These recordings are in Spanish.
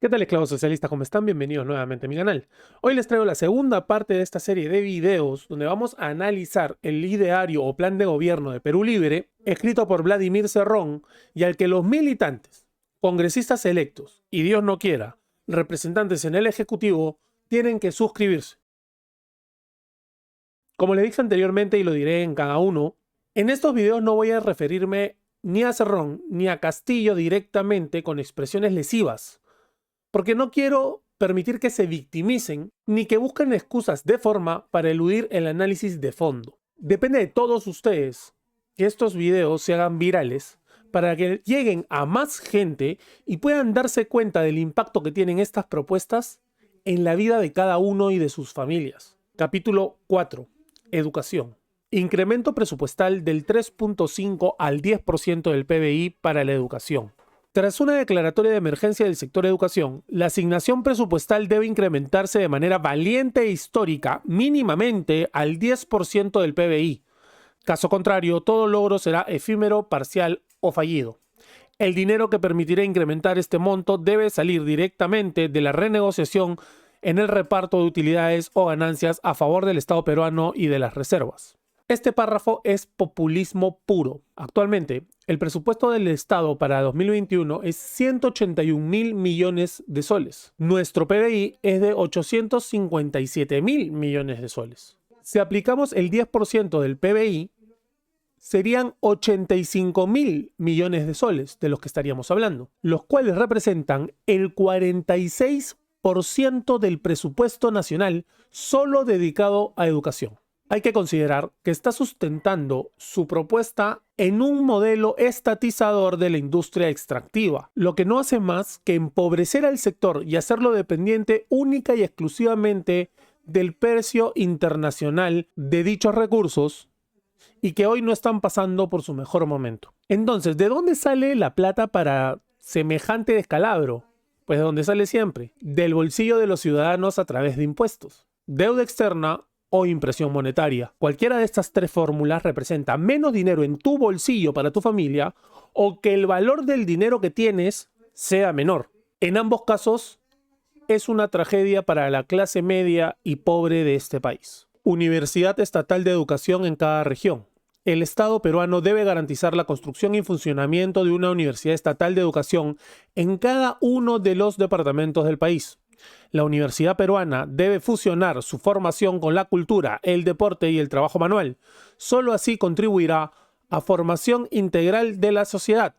¿Qué tal, esclavos socialistas? ¿Cómo están? Bienvenidos nuevamente a mi canal. Hoy les traigo la segunda parte de esta serie de videos donde vamos a analizar el ideario o plan de gobierno de Perú Libre, escrito por Vladimir Cerrón, y al que los militantes, congresistas electos y Dios no quiera, representantes en el Ejecutivo, tienen que suscribirse. Como le dije anteriormente y lo diré en cada uno, en estos videos no voy a referirme ni a Cerrón ni a Castillo directamente con expresiones lesivas, porque no quiero permitir que se victimicen ni que busquen excusas de forma para eludir el análisis de fondo. Depende de todos ustedes que estos videos se hagan virales para que lleguen a más gente y puedan darse cuenta del impacto que tienen estas propuestas en la vida de cada uno y de sus familias. Capítulo 4. Educación. Incremento presupuestal del 3.5 al 10% del PBI para la educación. Tras una declaratoria de emergencia del sector educación, la asignación presupuestal debe incrementarse de manera valiente e histórica, mínimamente al 10% del PBI. Caso contrario, todo logro será efímero, parcial o fallido. El dinero que permitirá incrementar este monto debe salir directamente de la renegociación en el reparto de utilidades o ganancias a favor del Estado peruano y de las reservas. Este párrafo es populismo puro. Actualmente, el presupuesto del Estado para 2021 es 181.000 millones de soles. Nuestro PBI es de 857.000 millones de soles. Si aplicamos el 10% del PBI, serían 85.000 millones de soles de los que estaríamos hablando, los cuales representan el 46% del presupuesto nacional solo dedicado a educación. Hay que considerar que está sustentando su propuesta en un modelo estatizador de la industria extractiva, lo que no hace más que empobrecer al sector y hacerlo dependiente única y exclusivamente del precio internacional de dichos recursos y que hoy no están pasando por su mejor momento. Entonces, ¿de dónde sale la plata para semejante descalabro? Pues de donde sale siempre, del bolsillo de los ciudadanos a través de impuestos, deuda externa o impresión monetaria. Cualquiera de estas tres fórmulas representa menos dinero en tu bolsillo para tu familia o que el valor del dinero que tienes sea menor. En ambos casos, es una tragedia para la clase media y pobre de este país. Universidad Estatal de Educación en cada región. El Estado peruano debe garantizar la construcción y funcionamiento de una universidad estatal de educación en cada uno de los departamentos del país. La universidad peruana debe fusionar su formación con la cultura, el deporte y el trabajo manual. Solo así contribuirá a formación integral de la sociedad.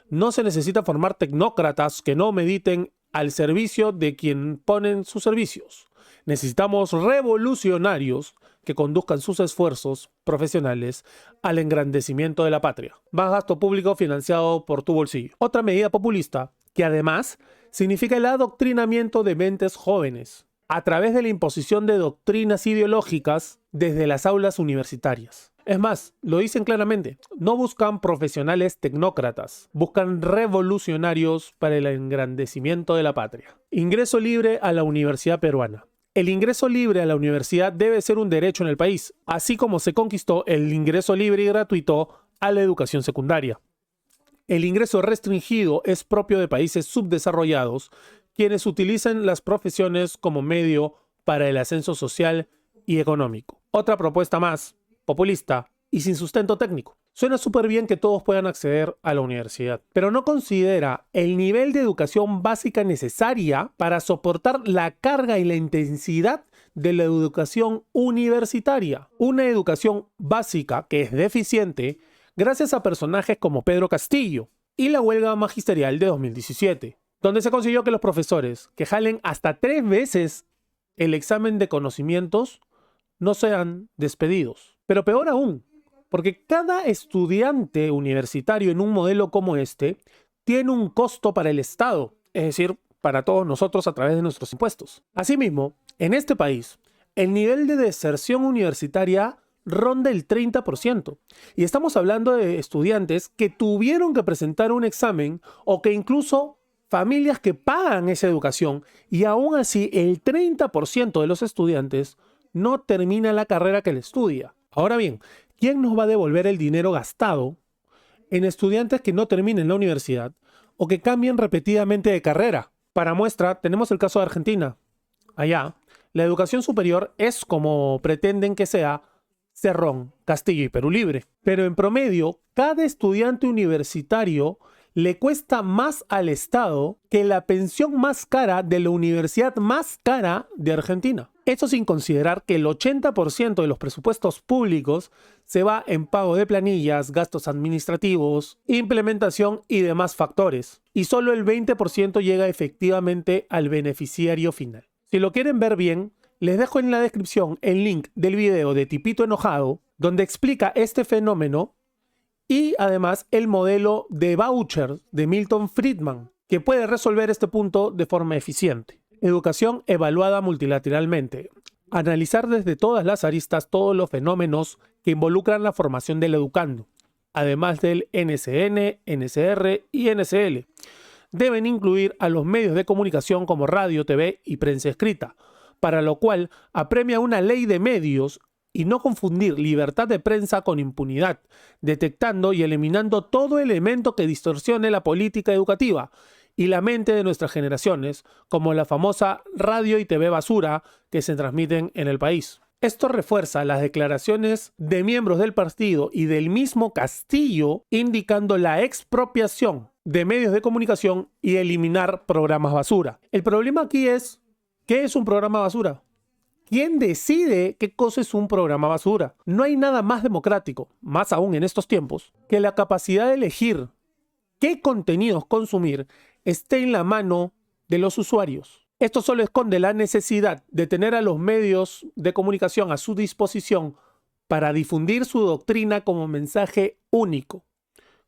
No se necesita formar tecnócratas que no mediten al servicio de quien ponen sus servicios. Necesitamos revolucionarios que conduzcan sus esfuerzos profesionales al engrandecimiento de la patria. Más gasto público financiado por tu bolsillo. Otra medida populista que además significa el adoctrinamiento de mentes jóvenes a través de la imposición de doctrinas ideológicas desde las aulas universitarias. Es más, lo dicen claramente, no buscan profesionales tecnócratas, buscan revolucionarios para el engrandecimiento de la patria. Ingreso libre a la universidad peruana. El ingreso libre a la universidad debe ser un derecho en el país, así como se conquistó el ingreso libre y gratuito a la educación secundaria. El ingreso restringido es propio de países subdesarrollados, quienes utilizan las profesiones como medio para el ascenso social y económico. Otra propuesta más, populista y sin sustento técnico. Suena súper bien que todos puedan acceder a la universidad, pero no considera el nivel de educación básica necesaria para soportar la carga y la intensidad de la educación universitaria. Una educación básica que es deficiente gracias a personajes como Pedro Castillo y la huelga magisterial de 2017, donde se consiguió que los profesores que jalen hasta 3 veces el examen de conocimientos no sean despedidos. Pero peor aún, porque cada estudiante universitario en un modelo como este tiene un costo para el Estado, es decir, para todos nosotros a través de nuestros impuestos. Asimismo, en este país, el nivel de deserción universitaria ronda el 30%. Y estamos hablando de estudiantes que tuvieron que presentar un examen o que incluso familias que pagan esa educación y aún así el 30% de los estudiantes no termina la carrera que le estudia. Ahora bien, ¿quién nos va a devolver el dinero gastado en estudiantes que no terminen la universidad o que cambien repetidamente de carrera? Para muestra, tenemos el caso de Argentina. Allá, la educación superior es como pretenden que sea Cerrón, Castillo y Perú Libre. Pero en promedio, cada estudiante universitario le cuesta más al Estado que la pensión más cara de la universidad más cara de Argentina. Eso sin considerar que el 80% de los presupuestos públicos se va en pago de planillas, gastos administrativos, implementación y demás factores. Y solo el 20% llega efectivamente al beneficiario final. Si lo quieren ver bien, les dejo en la descripción el link del video de Tipito Enojado, donde explica este fenómeno y además el modelo de voucher de Milton Friedman, que puede resolver este punto de forma eficiente. Educación evaluada multilateralmente. Analizar desde todas las aristas todos los fenómenos que involucran la formación del educando, además del NCN, NCR y NCL. Deben incluir a los medios de comunicación como radio, TV y prensa escrita, para lo cual apremia una ley de medios y no confundir libertad de prensa con impunidad, detectando y eliminando todo elemento que distorsione la política educativa y la mente de nuestras generaciones, como la famosa radio y TV basura que se transmiten en el país. Esto refuerza las declaraciones de miembros del partido y del mismo Castillo, indicando la expropiación de medios de comunicación y eliminar programas basura. El problema aquí es, ¿qué es un programa basura? ¿Quién decide qué cosa es un programa basura? No hay nada más democrático, más aún en estos tiempos, que la capacidad de elegir qué contenidos consumir esté en la mano de los usuarios. Esto solo esconde la necesidad de tener a los medios de comunicación a su disposición para difundir su doctrina como mensaje único.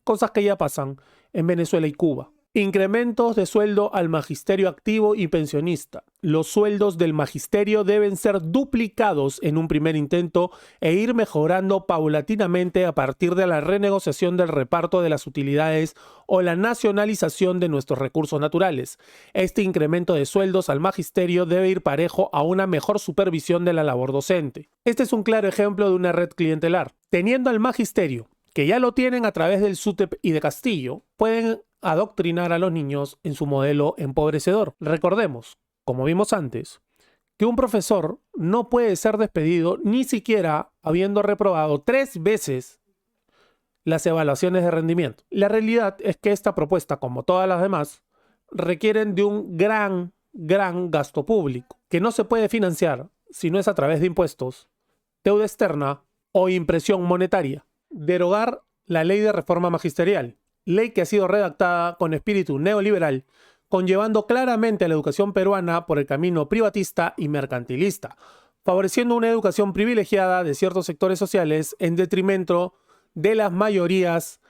Cosas que ya pasan en Venezuela y Cuba. Incrementos de sueldo al magisterio activo y pensionista. Los sueldos del magisterio deben ser duplicados en un primer intento e ir mejorando paulatinamente a partir de la renegociación del reparto de las utilidades o la nacionalización de nuestros recursos naturales. Este incremento de sueldos al magisterio debe ir parejo a una mejor supervisión de la labor docente. Este es un claro ejemplo de una red clientelar. Teniendo al magisterio, que ya lo tienen a través del SUTEP y de Castillo, pueden adoctrinar a los niños en su modelo empobrecedor. Recordemos, como vimos antes, que un profesor no puede ser despedido ni siquiera habiendo reprobado 3 veces las evaluaciones de rendimiento. La realidad es que esta propuesta, como todas las demás, requieren de un gran gasto público, que no se puede financiar si no es a través de impuestos, deuda externa o impresión monetaria. Derogar la ley de reforma magisterial, ley que ha sido redactada con espíritu neoliberal, conllevando claramente a la educación peruana por el camino privatista y mercantilista, favoreciendo una educación privilegiada de ciertos sectores sociales en detrimento de las mayorías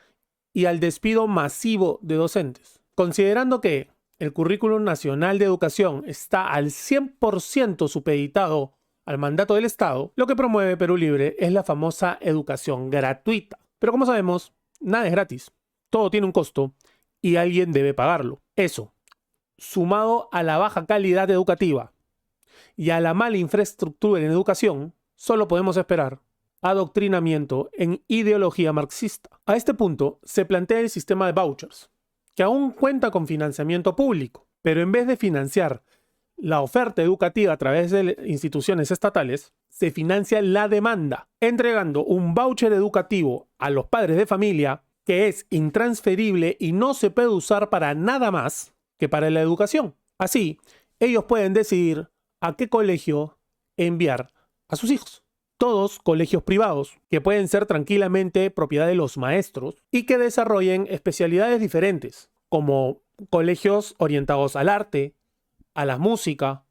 y al despido masivo de docentes. Considerando que el Currículum Nacional de Educación está al 100% supeditado al mandato del Estado, lo que promueve Perú Libre es la famosa educación gratuita. Pero como sabemos, nada es gratis. Todo tiene un costo y alguien debe pagarlo. Eso, sumado a la baja calidad educativa y a la mala infraestructura en educación, solo podemos esperar adoctrinamiento en ideología marxista. A este punto se plantea el sistema de vouchers, que aún cuenta con financiamiento público, pero en vez de financiar la oferta educativa a través de instituciones estatales, se financia la demanda, entregando un voucher educativo a los padres de familia que es intransferible y no se puede usar para nada más que para la educación. Así, ellos pueden decidir a qué colegio enviar a sus hijos. Todos colegios privados, que pueden ser tranquilamente propiedad de los maestros y que desarrollen especialidades diferentes, como colegios orientados al arte, a la música,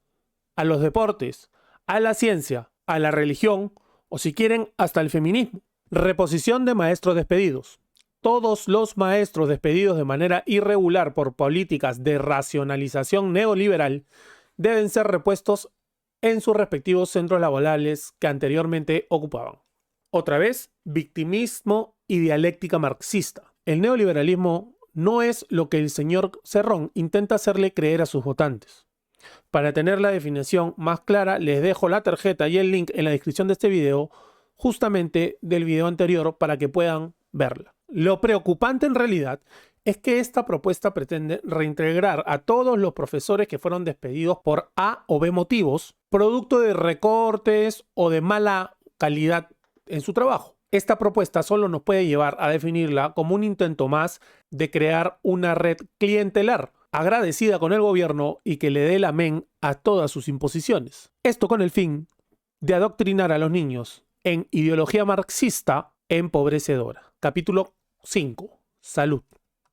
a los deportes, a la ciencia, a la religión o si quieren hasta el feminismo. Reposición de maestros despedidos. Todos los maestros despedidos de manera irregular por políticas de racionalización neoliberal deben ser repuestos en sus respectivos centros laborales que anteriormente ocupaban. Otra vez, victimismo y dialéctica marxista. El neoliberalismo no es lo que el señor Cerrón intenta hacerle creer a sus votantes. Para tener la definición más clara, les dejo la tarjeta y el link en la descripción de este video, justamente del video anterior, para que puedan verla. Lo preocupante en realidad es que esta propuesta pretende reintegrar a todos los profesores que fueron despedidos por A o B motivos, producto de recortes o de mala calidad en su trabajo. Esta propuesta solo nos puede llevar a definirla como un intento más de crear una red clientelar, agradecida con el gobierno y que le dé el amén a todas sus imposiciones. Esto con el fin de adoctrinar a los niños en ideología marxista empobrecedora. Capítulo 5. Salud.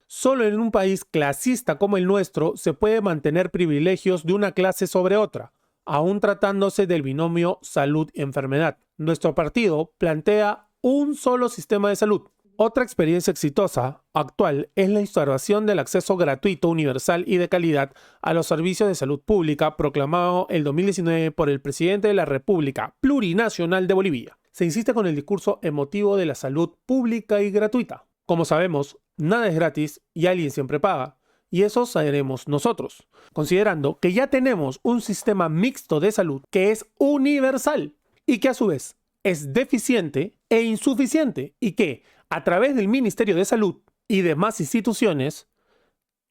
Solo en un país clasista como el nuestro se puede mantener privilegios de una clase sobre otra, aún tratándose del binomio salud-enfermedad. Nuestro partido plantea un solo sistema de salud. Otra experiencia exitosa actual es la instauración del acceso gratuito, universal y de calidad a los servicios de salud pública proclamado el 2019 por el presidente de la República Plurinacional de Bolivia. Se insiste con el discurso emotivo de la salud pública y gratuita. Como sabemos, nada es gratis y alguien siempre paga, y eso seremos nosotros, considerando que ya tenemos un sistema mixto de salud que es universal y que a su vez es deficiente e insuficiente y que, a través del Ministerio de Salud y demás instituciones,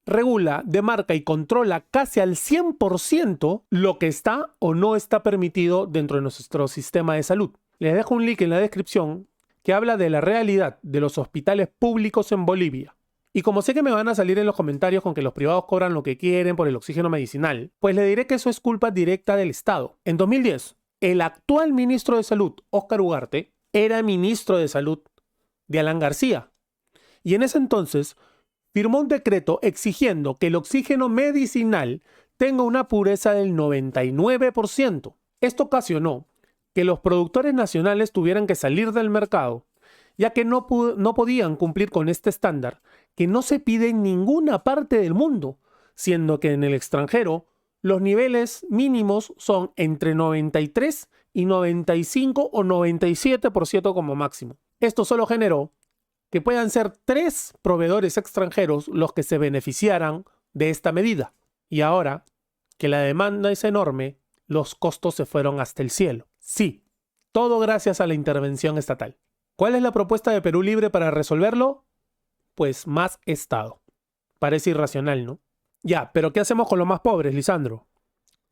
regula, demarca y controla casi al 100% lo que está o no está permitido dentro de nuestro sistema de salud. Les dejo un link en la descripción que habla de la realidad de los hospitales públicos en Bolivia. Y como sé que me van a salir en los comentarios con que los privados cobran lo que quieren por el oxígeno medicinal, pues le diré que eso es culpa directa del Estado. En 2010, el actual ministro de Salud, Óscar Ugarte, era ministro de Salud de Alan García. Y en ese entonces firmó un decreto exigiendo que el oxígeno medicinal tenga una pureza del 99%. Esto ocasionó que los productores nacionales tuvieran que salir del mercado, ya que no podían cumplir con este estándar, que no se pide en ninguna parte del mundo, siendo que en el extranjero los niveles mínimos son entre 93 y 95 o 97% como máximo. Esto solo generó que puedan ser 3 proveedores extranjeros los que se beneficiaran de esta medida. Y ahora que la demanda es enorme, los costos se fueron hasta el cielo. Sí, todo gracias a la intervención estatal. ¿Cuál es la propuesta de Perú Libre para resolverlo? Pues más Estado. Parece irracional, ¿no? Ya, pero ¿qué hacemos con los más pobres, Lisandro?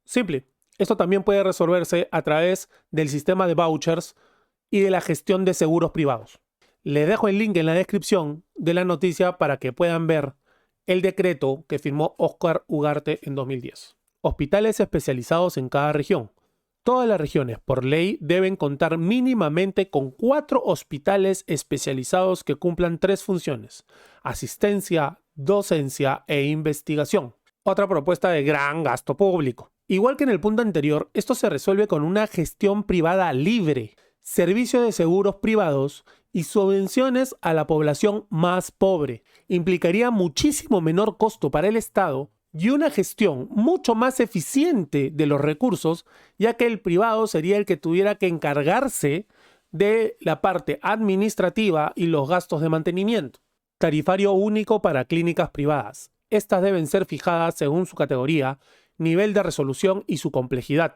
Simple. Esto también puede resolverse a través del sistema de vouchers y de la gestión de seguros privados. Les dejo el link en la descripción de la noticia para que puedan ver el decreto que firmó Óscar Ugarte en 2010. Hospitales especializados en cada región. Todas las regiones, por ley, deben contar mínimamente con 4 hospitales especializados que cumplan 3 funciones: asistencia, docencia e investigación. Otra propuesta de gran gasto público. Igual que en el punto anterior, esto se resuelve con una gestión privada libre, servicio de seguros privados y subvenciones a la población más pobre. Implicaría muchísimo menor costo para el Estado y una gestión mucho más eficiente de los recursos, ya que el privado sería el que tuviera que encargarse de la parte administrativa y los gastos de mantenimiento. Tarifario único para clínicas privadas. Estas deben ser fijadas según su categoría, nivel de resolución y su complejidad.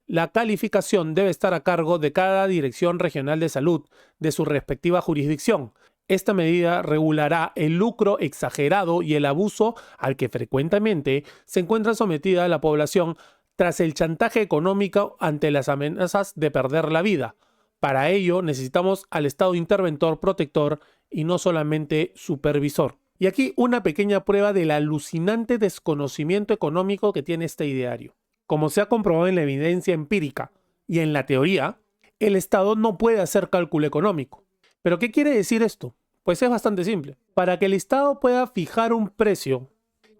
La calificación debe estar a cargo de cada Dirección Regional de Salud de su respectiva jurisdicción. Esta medida regulará el lucro exagerado y el abuso al que frecuentemente se encuentra sometida la población tras el chantaje económico ante las amenazas de perder la vida. Para ello necesitamos al Estado interventor, protector y no solamente supervisor. Y aquí una pequeña prueba del alucinante desconocimiento económico que tiene este ideario. Como se ha comprobado en la evidencia empírica y en la teoría, el Estado no puede hacer cálculo económico. ¿Pero qué quiere decir esto? Pues es bastante simple. Para que el Estado pueda fijar un precio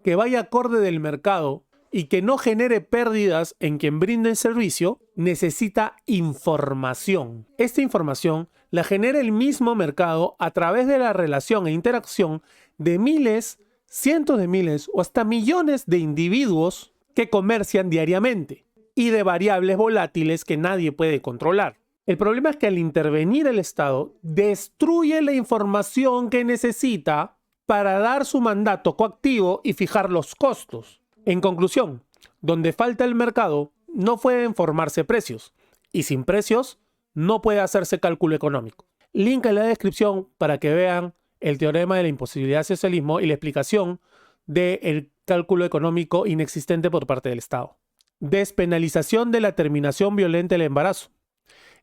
que vaya acorde del mercado y que no genere pérdidas en quien brinde el servicio, necesita información. Esta información la genera el mismo mercado a través de la relación e interacción de miles, cientos de miles o hasta millones de individuos que comercian diariamente y de variables volátiles que nadie puede controlar. El problema es que al intervenir el Estado, destruye la información que necesita para dar su mandato coactivo y fijar los costos. En conclusión, donde falta el mercado, no pueden formarse precios, y sin precios, no puede hacerse cálculo económico. Link en la descripción para que vean el teorema de la imposibilidad del socialismo y la explicación del cálculo económico inexistente por parte del Estado. Despenalización de la terminación violenta del embarazo.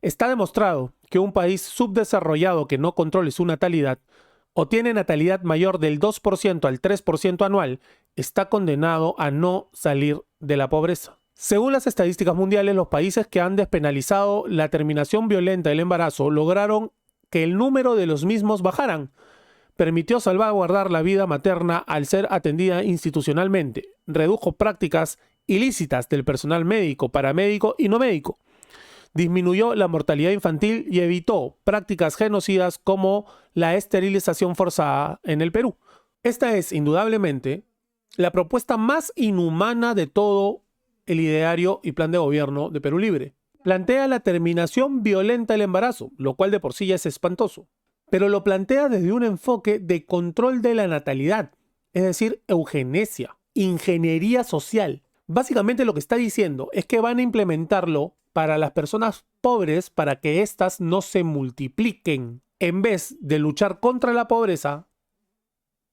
Está demostrado que un país subdesarrollado que no controle su natalidad o tiene natalidad mayor del 2% al 3% anual está condenado a no salir de la pobreza. Según las estadísticas mundiales, los países que han despenalizado la terminación violenta del embarazo lograron que el número de los mismos bajaran. Permitió salvaguardar la vida materna al ser atendida institucionalmente, redujo prácticas ilícitas del personal médico, paramédico y no médico, disminuyó la mortalidad infantil y evitó prácticas genocidas como la esterilización forzada en el Perú. Esta es, indudablemente, la propuesta más inhumana de todo el ideario y plan de gobierno de Perú Libre. Plantea la terminación violenta del embarazo, lo cual de por sí ya es espantoso, pero lo plantea desde un enfoque de control de la natalidad, es decir, eugenesia, ingeniería social. Básicamente lo que está diciendo es que van a implementarlo para las personas pobres para que éstas no se multipliquen. En vez de luchar contra la pobreza,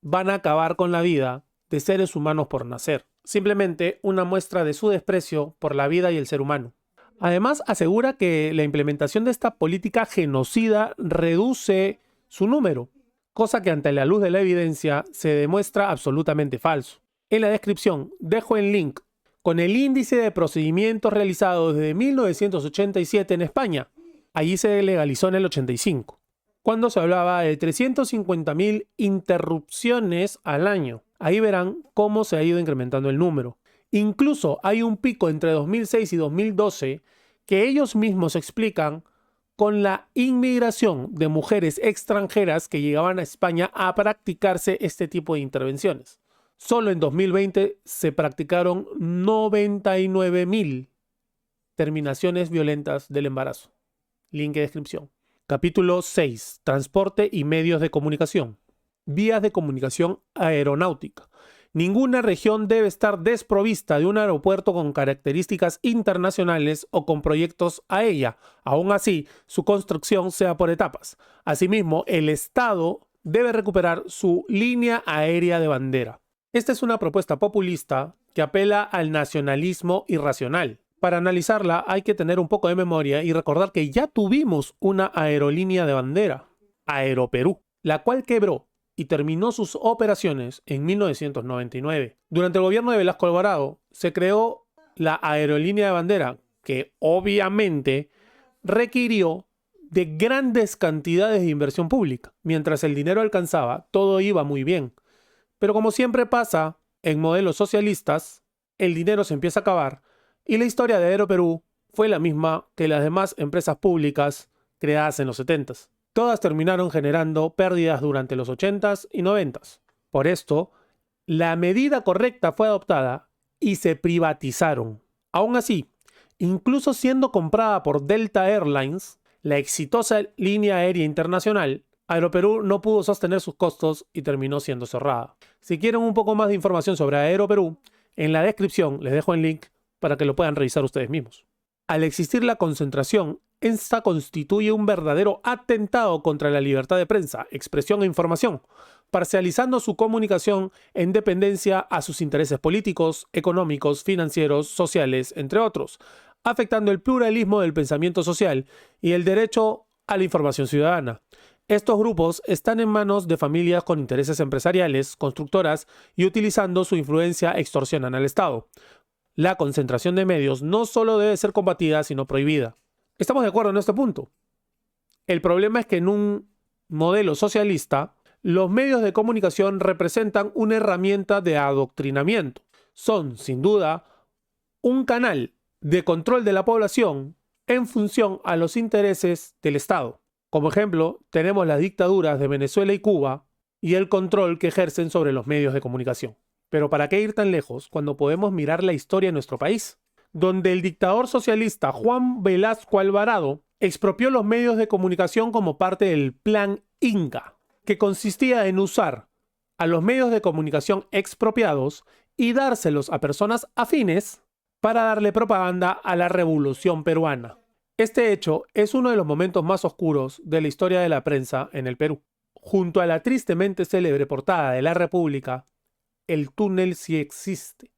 van a acabar con la vida de seres humanos por nacer. Simplemente una muestra de su desprecio por la vida y el ser humano. Además, asegura que la implementación de esta política genocida reduce su número, cosa que ante la luz de la evidencia se demuestra absolutamente falso. En la descripción dejo el link con el índice de procedimientos realizados desde 1987 en España. Allí se legalizó en el 85, cuando se hablaba de 350.000 interrupciones al año. Ahí verán cómo se ha ido incrementando el número. Incluso hay un pico entre 2006 y 2012 que ellos mismos explican con la inmigración de mujeres extranjeras que llegaban a España a practicarse este tipo de intervenciones. Solo en 2020 se practicaron 99.000 terminaciones violentas del embarazo. Link de descripción. Capítulo 6. Transporte y medios de comunicación. Vías de comunicación aeronáutica. Ninguna región debe estar desprovista de un aeropuerto con características internacionales o con proyectos a ella. Aún así, su construcción sea por etapas. Asimismo, el Estado debe recuperar su línea aérea de bandera. Esta es una propuesta populista que apela al nacionalismo irracional. Para analizarla hay que tener un poco de memoria y recordar que ya tuvimos una aerolínea de bandera, Aeroperú, la cual quebró y terminó sus operaciones en 1999. Durante el gobierno de Velasco Alvarado se creó la aerolínea de bandera, que obviamente requirió de grandes cantidades de inversión pública. Mientras el dinero alcanzaba, todo iba muy bien. Pero como siempre pasa en modelos socialistas, el dinero se empieza a acabar y la historia de Aeroperú fue la misma que las demás empresas públicas creadas en los 70s. Todas terminaron generando pérdidas durante los 80s y 90s. Por esto, la medida correcta fue adoptada y se privatizaron. Aún así, incluso siendo comprada por Delta Airlines, la exitosa línea aérea internacional, Aeroperú no pudo sostener sus costos y terminó siendo cerrada. Si quieren un poco más de información sobre Aeroperú, en la descripción les dejo el link para que lo puedan revisar ustedes mismos. Al existir la concentración, esta constituye un verdadero atentado contra la libertad de prensa, expresión e información, parcializando su comunicación en dependencia a sus intereses políticos, económicos, financieros, sociales, entre otros, afectando el pluralismo del pensamiento social y el derecho a la información ciudadana. Estos grupos están en manos de familias con intereses empresariales, constructoras y utilizando su influencia extorsionan al Estado. La concentración de medios no solo debe ser combatida, sino prohibida. Estamos de acuerdo en este punto. El problema es que en un modelo socialista, los medios de comunicación representan una herramienta de adoctrinamiento. Son, sin duda, un canal de control de la población en función a los intereses del Estado. Como ejemplo, tenemos las dictaduras de Venezuela y Cuba y el control que ejercen sobre los medios de comunicación. Pero ¿para qué ir tan lejos cuando podemos mirar la historia de nuestro país? Donde el dictador socialista Juan Velasco Alvarado expropió los medios de comunicación como parte del Plan Inca, que consistía en usar a los medios de comunicación expropiados y dárselos a personas afines para darle propaganda a la Revolución Peruana. Este hecho es uno de los momentos más oscuros de la historia de la prensa en el Perú. junto a la tristemente célebre portada de La República, el túnel sí existe.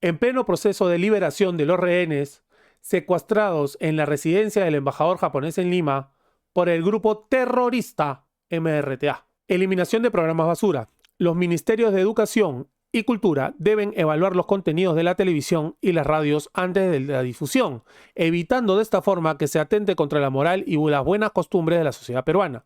En pleno proceso de liberación de los rehenes secuestrados en la residencia del embajador japonés en Lima por el grupo terrorista MRTA. Eliminación de programas basura. Los ministerios de Educación y Cultura deben evaluar los contenidos de la televisión y las radios antes de la difusión, evitando de esta forma que se atente contra la moral y las buenas costumbres de la sociedad peruana.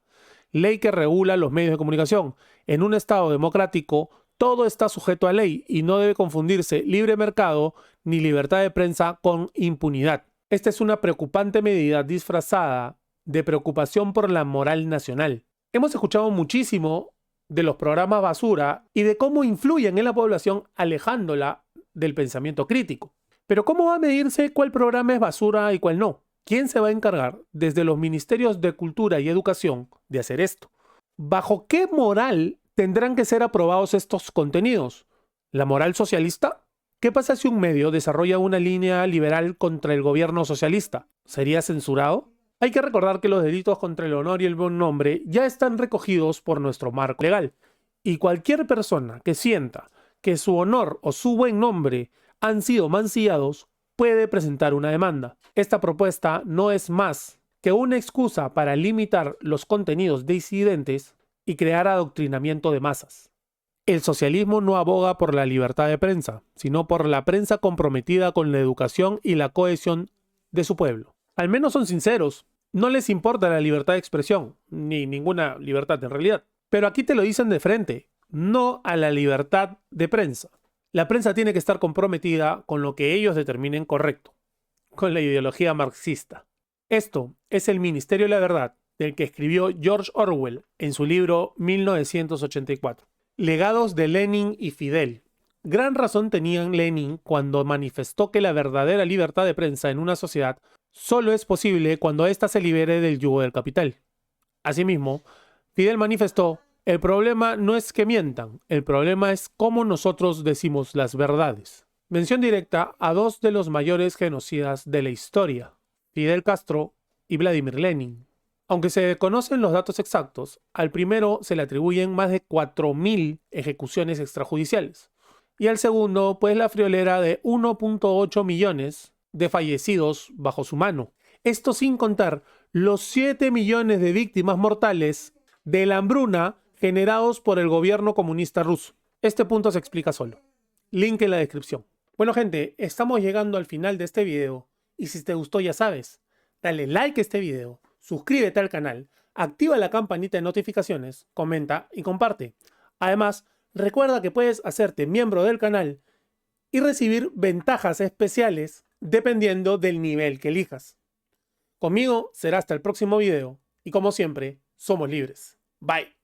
Ley que regula los medios de comunicación. En un Estado democrático, todo está sujeto a ley y no debe confundirse libre mercado ni libertad de prensa con impunidad. Esta es una preocupante medida disfrazada de preocupación por la moral nacional. Hemos escuchado muchísimo de los programas basura y de cómo influyen en la población alejándola del pensamiento crítico. Pero ¿cómo va a medirse cuál programa es basura y cuál no? ¿Quién se va a encargar desde los ministerios de Cultura y Educación de hacer esto? ¿Bajo qué moral tendrán que ser aprobados estos contenidos? ¿La moral socialista? ¿Qué pasa si un medio desarrolla una línea liberal contra el gobierno socialista? ¿Sería censurado? Hay que recordar que los delitos contra el honor y el buen nombre ya están recogidos por nuestro marco legal. Y cualquier persona que sienta que su honor o su buen nombre han sido mancillados puede presentar una demanda. Esta propuesta no es más que una excusa para limitar los contenidos disidentes y crear adoctrinamiento de masas. El socialismo no aboga por la libertad de prensa, sino por la prensa comprometida con la educación y la cohesión de su pueblo. Al menos son sinceros. No les importa la libertad de expresión, ni ninguna libertad en realidad. Pero aquí te lo dicen de frente, no a la libertad de prensa. La prensa tiene que estar comprometida con lo que ellos determinen correcto, con la ideología marxista. Esto es el Ministerio de la Verdad, del que escribió George Orwell en su libro 1984. Legados de Lenin y Fidel. Gran razón tenía Lenin cuando manifestó que la verdadera libertad de prensa en una sociedad solo es posible cuando ésta se libere del yugo del capital. Asimismo, Fidel manifestó: el problema no es que mientan, el problema es cómo nosotros decimos las verdades. Mención directa a dos de los mayores genocidas de la historia, Fidel Castro y Vladimir Lenin. Aunque se conocen los datos exactos, al primero se le atribuyen más de 4.000 ejecuciones extrajudiciales y al segundo, pues, la friolera de 1.8 millones de fallecidos bajo su mano. Esto sin contar los 7 millones de víctimas mortales de la hambruna generados por el gobierno comunista ruso. Este punto se explica solo. Link en la descripción. Bueno, gente, estamos llegando al final de este video y si te gustó ya sabes, dale like a este video, suscríbete al canal, activa la campanita de notificaciones, comenta y comparte. Además, recuerda que puedes hacerte miembro del canal y recibir ventajas especiales dependiendo del nivel que elijas. Conmigo será hasta el próximo video y como siempre, somos libres. Bye.